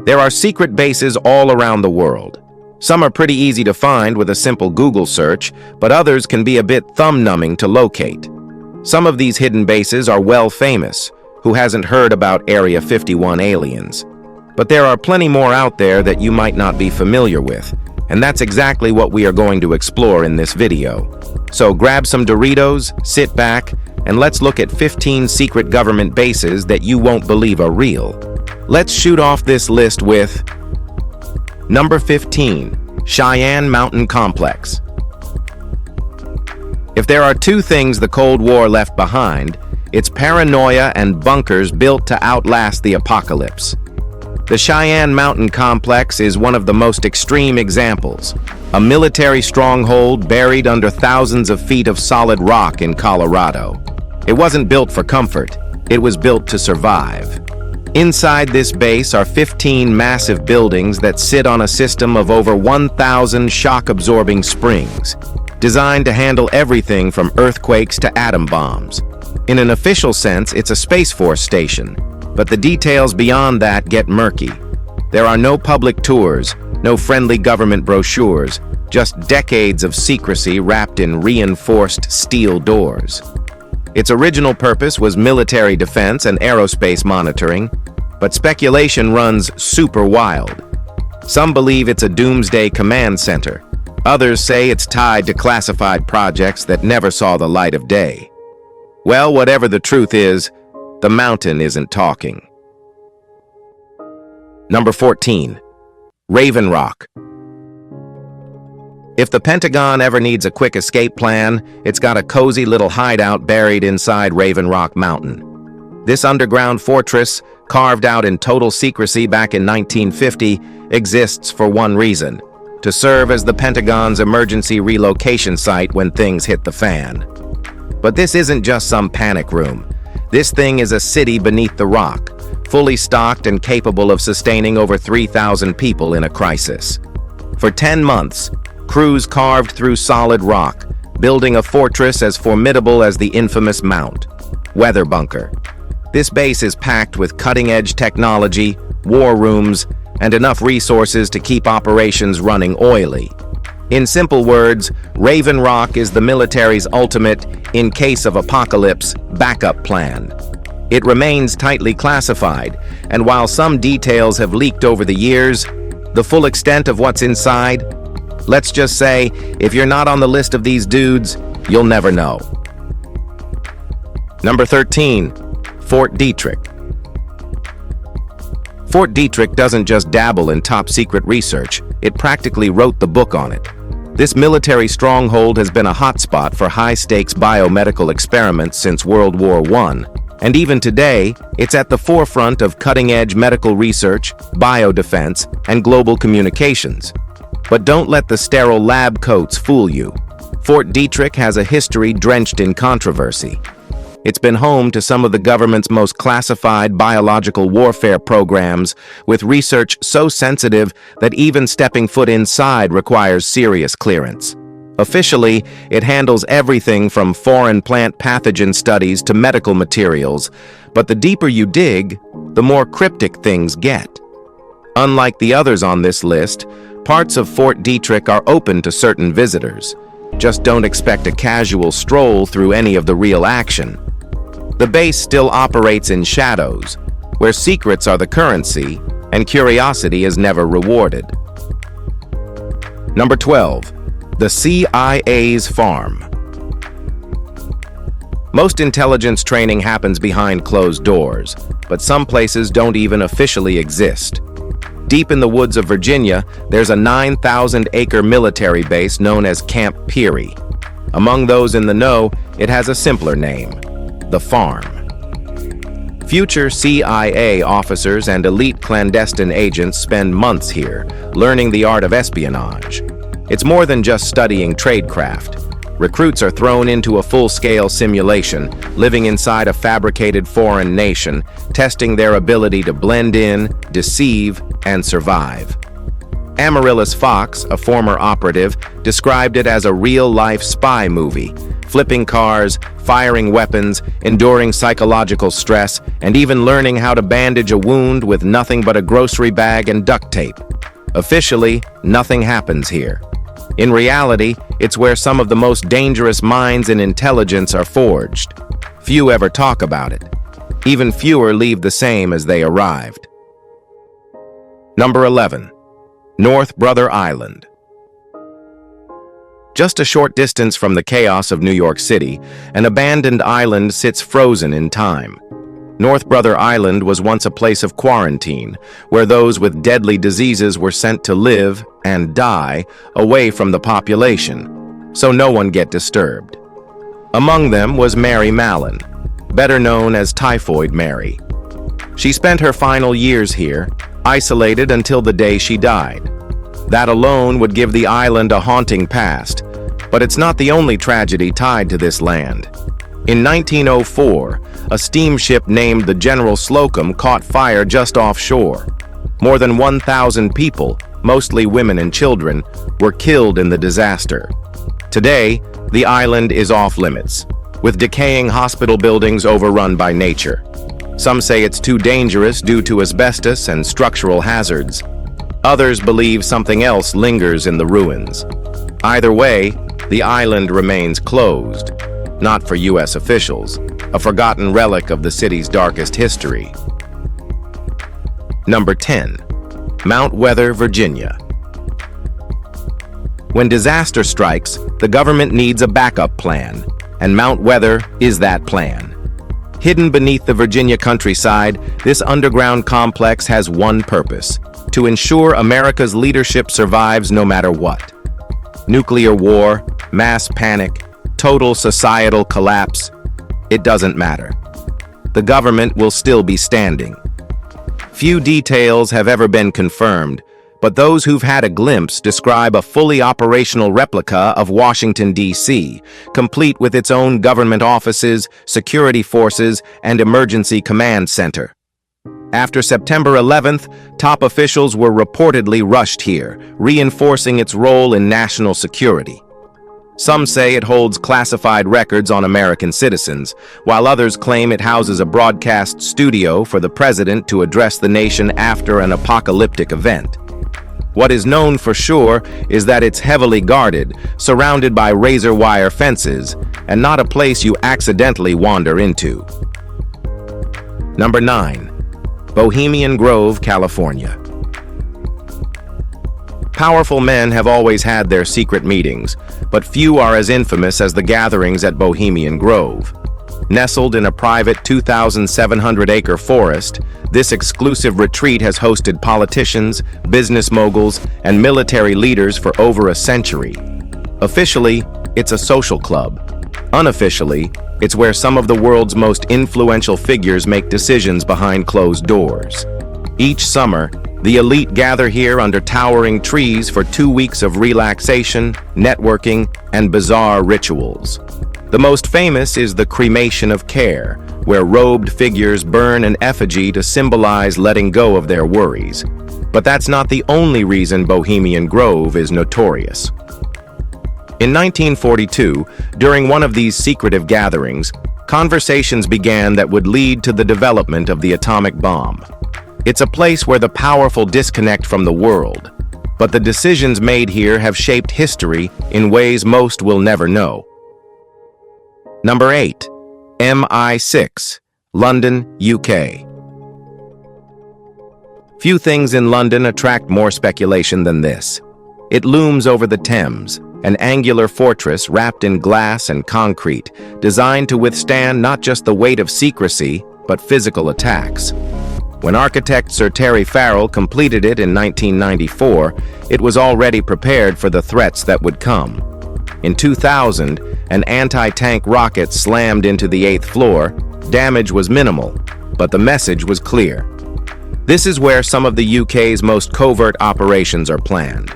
There are secret bases all around the world. Some are pretty easy to find with a simple Google search, but others can be a bit thumb-numbing to locate. Some of these hidden bases are well famous. Who hasn't heard about Area 51 aliens? But there are plenty more out there that you might not be familiar with, and that's exactly what we are going to explore in this video. So grab some Doritos, sit back, and let's look at 15 secret government bases that you won't believe are real. Let's shoot off this list with Number 15, Cheyenne Mountain Complex. If there are two things the Cold War left behind, it's paranoia and bunkers built to outlast the apocalypse. The Cheyenne Mountain Complex is one of the most extreme examples, a military stronghold buried under thousands of feet of solid rock in Colorado. It wasn't built for comfort, it was built to survive. Inside this base are 15 massive buildings that sit on a system of over 1,000 shock-absorbing springs, designed to handle everything from earthquakes to atom bombs. In an official sense, it's a Space Force station, but the details beyond that get murky. There are no public tours, no friendly government brochures, just decades of secrecy wrapped in reinforced steel doors. Its original purpose was military defense and aerospace monitoring, but speculation runs super wild. Some believe it's a doomsday command center. Others say it's tied to classified projects that never saw the light of day. Well, whatever the truth is, the mountain isn't talking. Number 14, Raven Rock. If the Pentagon ever needs a quick escape plan, it's got a cozy little hideout buried inside Raven Rock Mountain. This underground fortress, carved out in total secrecy back in 1950, exists for one reason: to serve as the Pentagon's emergency relocation site when things hit the fan. But this isn't just some panic room. This thing is a city beneath the rock, fully stocked and capable of sustaining over 3,000 people in a crisis. For 10 months, crews carved through solid rock, building a fortress as formidable as the infamous Mount. Weather Bunker. This base is packed with cutting-edge technology, war rooms, and enough resources to keep operations running oily. In simple words, Raven Rock is the military's ultimate, in case of apocalypse, backup plan. It remains tightly classified, and while some details have leaked over the years, the full extent of what's inside, let's just say, if you're not on the list of these dudes, you'll never know. Number 13, Fort Detrick. Fort Detrick doesn't just dabble in top-secret research, it practically wrote the book on it. This military stronghold has been a hotspot for high-stakes biomedical experiments since World War I, and even today, it's at the forefront of cutting-edge medical research, biodefense, and global communications. But don't let the sterile lab coats fool you. Fort Detrick has a history drenched in controversy. It's been home to some of the government's most classified biological warfare programs, with research so sensitive that even stepping foot inside requires serious clearance. Officially, it handles everything from foreign plant pathogen studies to medical materials, but the deeper you dig, the more cryptic things get. Unlike the others on this list, parts of Fort Detrick are open to certain visitors. Just don't expect a casual stroll through any of the real action. The base still operates in shadows, where secrets are the currency and curiosity is never rewarded. Number 12, the CIA's farm. Most intelligence training happens behind closed doors, but some places don't even officially exist. Deep in the woods of Virginia, there's a 9,000-acre military base known as Camp Peary. Among those in the know, it has a simpler name: the Farm. Future CIA officers and elite clandestine agents spend months here, learning the art of espionage. It's more than just studying tradecraft. Recruits are thrown into a full-scale simulation, living inside a fabricated foreign nation, testing their ability to blend in, deceive, and survive. Amaryllis Fox, a former operative, described it as a real-life spy movie, flipping cars, firing weapons, enduring psychological stress, and even learning how to bandage a wound with nothing but a grocery bag and duct tape. Officially, nothing happens here. In reality, it's where some of the most dangerous minds and intelligence are forged. Few ever talk about it. Even fewer leave the same as they arrived. Number 11. North Brother Island. Just a short distance from the chaos of New York City, an abandoned island sits frozen in time. North Brother Island was once a place of quarantine, where those with deadly diseases were sent to live and die away from the population, so no one get disturbed. Among them was Mary Mallon, better known as Typhoid Mary. She spent her final years here, isolated until the day she died. That alone would give the island a haunting past, but it's not the only tragedy tied to this land. In 1904, a steamship named the General Slocum caught fire just offshore. More than 1,000 people, mostly women and children, were killed in the disaster. Today, the island is off limits, with decaying hospital buildings overrun by nature. Some say it's too dangerous due to asbestos and structural hazards. Others believe something else lingers in the ruins. Either way, the island remains closed, not for U.S. officials, a forgotten relic of the city's darkest history. Number 10. Mount Weather, Virginia. When disaster strikes, the government needs a backup plan, and Mount Weather is that plan. Hidden beneath the Virginia countryside, this underground complex has one purpose: to ensure America's leadership survives no matter what. Nuclear war, mass panic, total societal collapse, it doesn't matter. The government will still be standing. Few details have ever been confirmed, but those who've had a glimpse describe a fully operational replica of Washington, D.C., complete with its own government offices, security forces, and emergency command center. After September 11th, top officials were reportedly rushed here, reinforcing its role in national security. Some say it holds classified records on American citizens, while others claim it houses a broadcast studio for the president to address the nation after an apocalyptic event. What is known for sure is that it's heavily guarded, surrounded by razor wire fences, and not a place you accidentally wander into. Number 9. Bohemian Grove, California. Powerful men have always had their secret meetings, but few are as infamous as the gatherings at Bohemian Grove. Nestled in a private 2,700-acre forest, this exclusive retreat has hosted politicians, business moguls, and military leaders for over a century. Officially, it's a social club. Unofficially, it's where some of the world's most influential figures make decisions behind closed doors. Each summer, the elite gather here under towering trees for 2 weeks of relaxation, networking, and bizarre rituals. The most famous is the cremation of care, where robed figures burn an effigy to symbolize letting go of their worries. But that's not the only reason Bohemian Grove is notorious. In 1942, during one of these secretive gatherings, conversations began that would lead to the development of the atomic bomb. It's a place where the powerful disconnect from the world, but the decisions made here have shaped history in ways most will never know. Number 8. MI6, London, UK. Few things in London attract more speculation than this. It looms over the Thames, an angular fortress wrapped in glass and concrete, designed to withstand not just the weight of secrecy, but physical attacks. When architect Sir Terry Farrell completed it in 1994, it was already prepared for the threats that would come. In 2000, an anti-tank rocket slammed into the 8th floor. Damage was minimal, but the message was clear. This is where some of the UK's most covert operations are planned.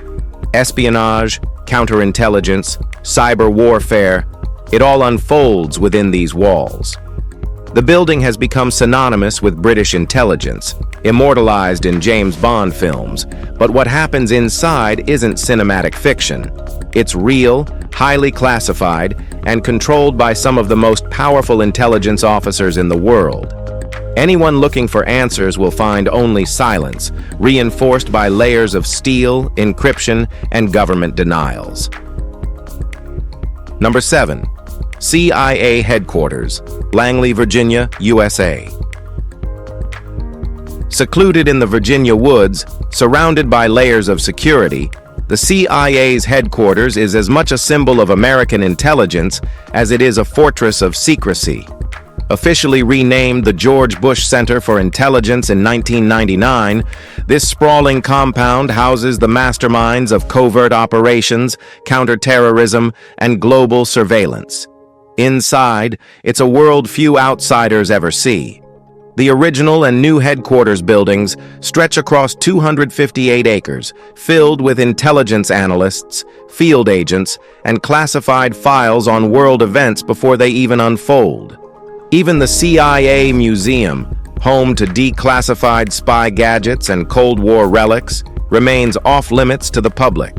Espionage, counterintelligence, cyber warfare, it all unfolds within these walls. The building has become synonymous with British intelligence, immortalized in James Bond films, but what happens inside isn't cinematic fiction. It's real, highly classified, and controlled by some of the most powerful intelligence officers in the world. Anyone looking for answers will find only silence, reinforced by layers of steel, encryption, and government denials. Number 7. CIA Headquarters, Langley, Virginia, USA. Secluded in the Virginia woods, surrounded by layers of security, the CIA's headquarters is as much a symbol of American intelligence as it is a fortress of secrecy. Officially renamed the George Bush Center for Intelligence in 1999, this sprawling compound houses the masterminds of covert operations, counterterrorism, and global surveillance. Inside, it's a world few outsiders ever see. The original and new headquarters buildings stretch across 258 acres, filled with intelligence analysts, field agents, and classified files on world events before they even unfold. Even the CIA Museum, home to declassified spy gadgets and Cold War relics, remains off-limits to the public.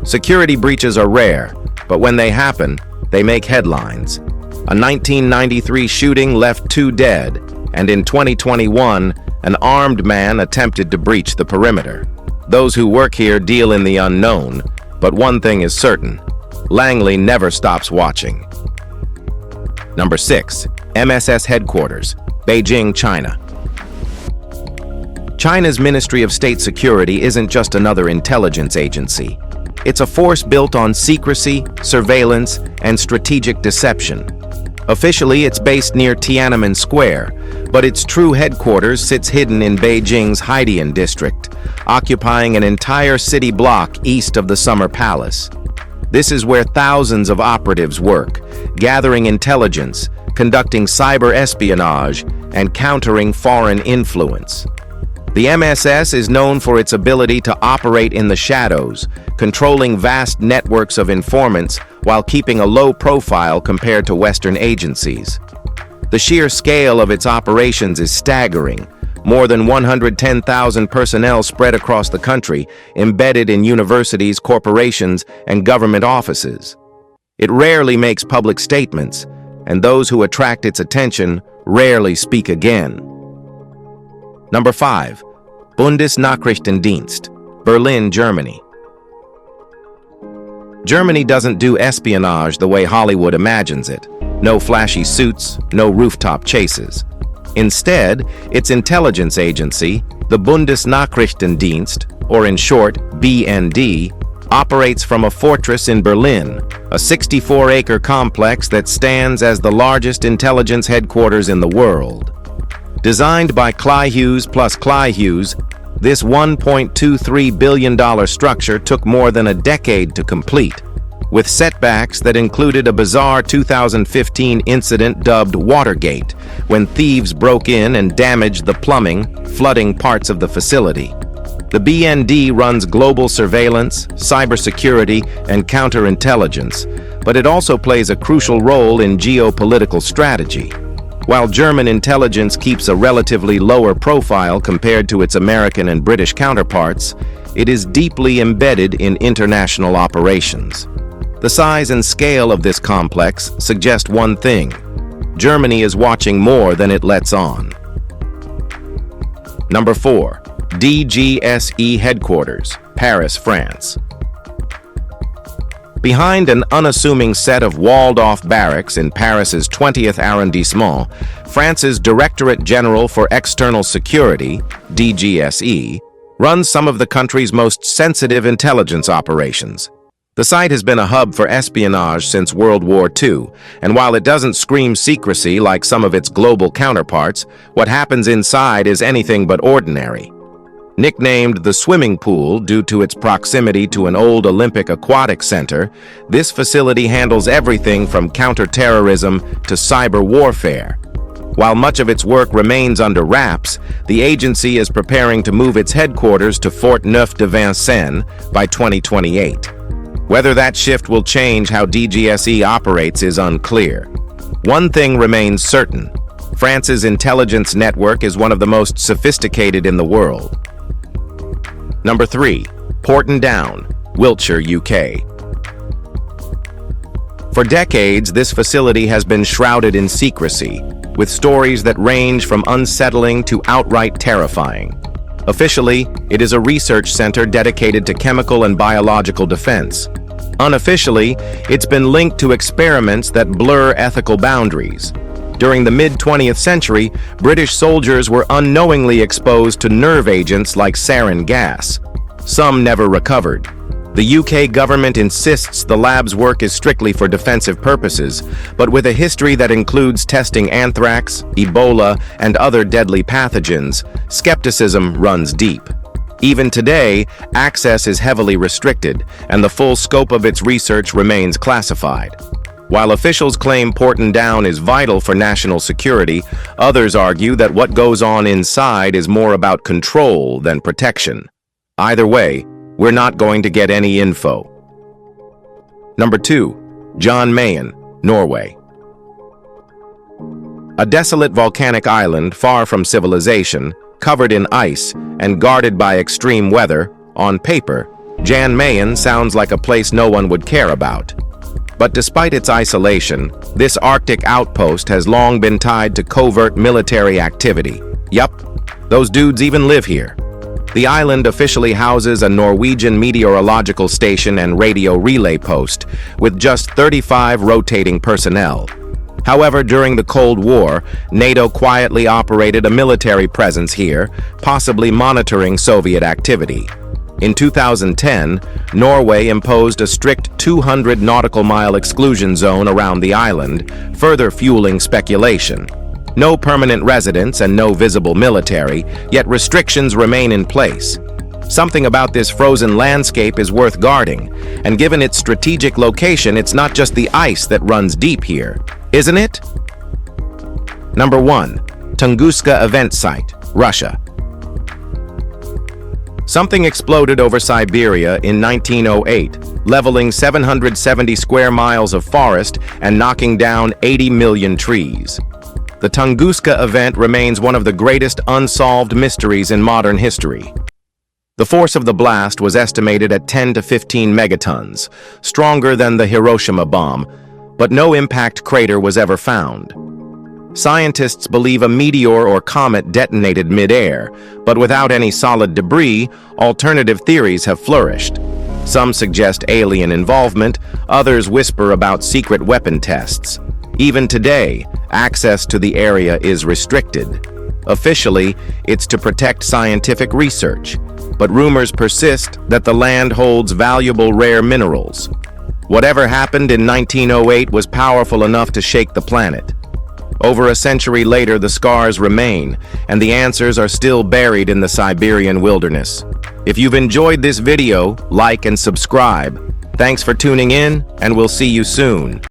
Security breaches are rare, but when they happen, they make headlines. A 1993 shooting left 2 dead, and in 2021, an armed man attempted to breach the perimeter. Those who work here deal in the unknown, but one thing is certain: Langley never stops watching. Number 6. MSS Headquarters, Beijing, China. China's Ministry of State Security isn't just another intelligence agency. It's a force built on secrecy, surveillance, and strategic deception. Officially, it's based near Tiananmen Square, but its true headquarters sits hidden in Beijing's Haidian district, occupying an entire city block east of the Summer Palace. This is where thousands of operatives work, gathering intelligence, conducting cyber espionage, and countering foreign influence. The MSS is known for its ability to operate in the shadows, controlling vast networks of informants while keeping a low profile compared to Western agencies. The sheer scale of its operations is staggering. More than 110,000 personnel spread across the country, embedded in universities, corporations, and government offices. It rarely makes public statements, and those who attract its attention rarely speak again. Number 5. Bundesnachrichtendienst, Berlin, Germany. Germany doesn't do espionage the way Hollywood imagines it. No flashy suits, no rooftop chases. Instead, its intelligence agency, the Bundesnachrichtendienst, or in short, BND, operates from a fortress in Berlin, a 64-acre complex that stands as the largest intelligence headquarters in the world. Designed by Klyhus plus Klyhus, this $1.23 billion structure took more than a decade to complete, with setbacks that included a bizarre 2015 incident dubbed Watergate, when thieves broke in and damaged the plumbing, flooding parts of the facility. The BND runs global surveillance, cybersecurity, and counterintelligence, but it also plays a crucial role in geopolitical strategy. While German intelligence keeps a relatively lower profile compared to its American and British counterparts, it is deeply embedded in international operations. The size and scale of this complex suggest one thing: Germany is watching more than it lets on. Number 4. DGSE Headquarters, Paris, France. Behind an unassuming set of walled-off barracks in Paris's 20th arrondissement, France's Directorate General for External Security, DGSE, runs some of the country's most sensitive intelligence operations. The site has been a hub for espionage since World War II, and while it doesn't scream secrecy like some of its global counterparts, what happens inside is anything but ordinary. Nicknamed the swimming pool due to its proximity to an old Olympic aquatic center, this facility handles everything from counterterrorism to cyber warfare. While much of its work remains under wraps, the agency is preparing to move its headquarters to Fort Neuf-de-Vincennes by 2028. Whether that shift will change how DGSE operates is unclear. One thing remains certain: France's intelligence network is one of the most sophisticated in the world. Number 3. Porton Down, Wiltshire, UK. For decades, this facility has been shrouded in secrecy, with stories that range from unsettling to outright terrifying. Officially, it is a research center dedicated to chemical and biological defense. Unofficially, it's been linked to experiments that blur ethical boundaries. During the mid-20th century, British soldiers were unknowingly exposed to nerve agents like sarin gas. Some never recovered. The UK government insists the lab's work is strictly for defensive purposes, but with a history that includes testing anthrax, Ebola, and other deadly pathogens, skepticism runs deep. Even today, access is heavily restricted, and the full scope of its research remains classified. While officials claim Porton Down is vital for national security, others argue that what goes on inside is more about control than protection. Either way, we're not going to get any info. Number 2. Jan Mayen, Norway. A desolate volcanic island far from civilization, covered in ice and guarded by extreme weather, on paper, Jan Mayen sounds like a place no one would care about. But despite its isolation, this Arctic outpost has long been tied to covert military activity. Yup, those dudes even live here. The island officially houses a Norwegian meteorological station and radio relay post, with just 35 rotating personnel. However, during the Cold War, NATO quietly operated a military presence here, possibly monitoring Soviet activity. In 2010, Norway imposed a strict 200 nautical mile exclusion zone around the island, further fueling speculation. No permanent residents and no visible military, yet restrictions remain in place. Something about this frozen landscape is worth guarding, and given its strategic location, it's not just the ice that runs deep here, isn't it? Number 1. Tunguska Event Site, Russia. Something exploded over Siberia in 1908, leveling 770 square miles of forest and knocking down 80 million trees. The Tunguska event remains one of the greatest unsolved mysteries in modern history. The force of the blast was estimated at 10 to 15 megatons, stronger than the Hiroshima bomb, but no impact crater was ever found. Scientists believe a meteor or comet detonated mid-air, but without any solid debris, alternative theories have flourished. Some suggest alien involvement, others whisper about secret weapon tests. Even today, access to the area is restricted. Officially, it's to protect scientific research, but rumors persist that the land holds valuable rare minerals. Whatever happened in 1908 was powerful enough to shake the planet. Over a century later, the scars remain, and the answers are still buried in the Siberian wilderness. If you've enjoyed this video, like and subscribe. Thanks for tuning in, and we'll see you soon.